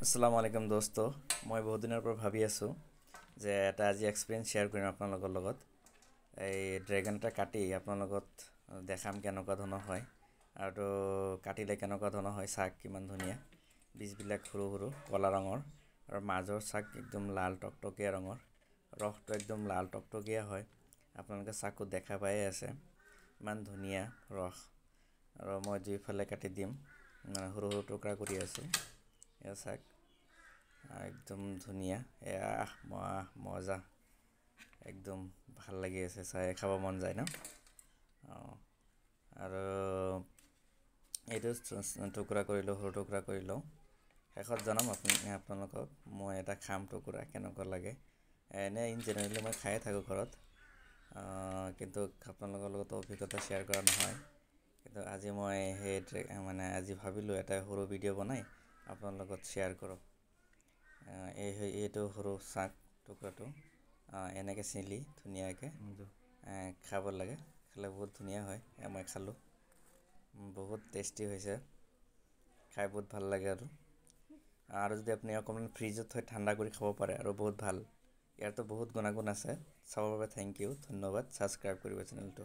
আসসালামু আলাইকুম দোস্ত। মই বহুত দিনৰ পৰা ভাবি আছোঁ যে এটা আজি এক্সপিৰিয়েঞ্চ শ্বেয়াৰ কৰিম আপোনালোকৰ লগত। এই ড্ৰেগন এটা কাটি আপোনাৰ লগত দেখাম কেনেকুৱা ধৰণৰ হয়, আৰু কাটিলে কেনেকুৱা ধৰণৰ হয়। চাক কিমান ধুনীয়া, বীজবিলাক সৰু সৰু ক'লা ৰঙৰ, আৰু মাজৰ চাক একদম লাল টকটকীয়া ৰঙৰ, ৰসটো একদম লাল টকটকীয়া হয়। আপোনালোকে চাকত দেখা পায়ে আছে ইমান ধুনীয়া ৰস। আৰু মই দুইফালে কাটি দিম, মানে সৰু সৰু টুকুৰা কৰি আছোঁ। এয়া চাক একদম ধুনীয়া, এয়া মজা, একদম ভাল লাগি আছে, চাই খাব মন যায় ন। আৰু এইটো টুকুৰা কৰি লওঁ, সৰু টুকুৰা কৰি লওঁ। শেষত জনাম আপোনালোকক মই এটা খাম টুকুৰা কেনেকুৱা লাগে। এনেই জেনেৰেলি মই খায়ে থাকোঁ ঘৰত, কিন্তু আপোনালোকৰ লগত অভিজ্ঞতা শ্বেয়াৰ কৰা নহয়। কিন্তু আজি মই আজি ভাবিলোঁ এটা সৰু ভিডিঅ' বনাই আপোনাৰ লগত শ্বেয়াৰ কৰোঁ। এইটো সৰু চাক টুকুৰাটো এনেকৈ চিলি ধুনীয়াকৈ খাব লাগে, খালে বহুত ধুনীয়া হয়। মই খালোঁ, বহুত টেষ্টি হৈছে, খাই বহুত ভাল লাগে। আৰু যদি আপুনি অকণমান ফ্ৰিজত থৈ ঠাণ্ডা কৰি খাব পাৰে আৰু বহুত ভাল। ইয়াৰতো বহুত গুণাগুণ আছে। চাবৰ বাবে থেংক ইউ, ধন্যবাদ। ছাবস্ক্ৰাইব কৰিব চেনেলটো।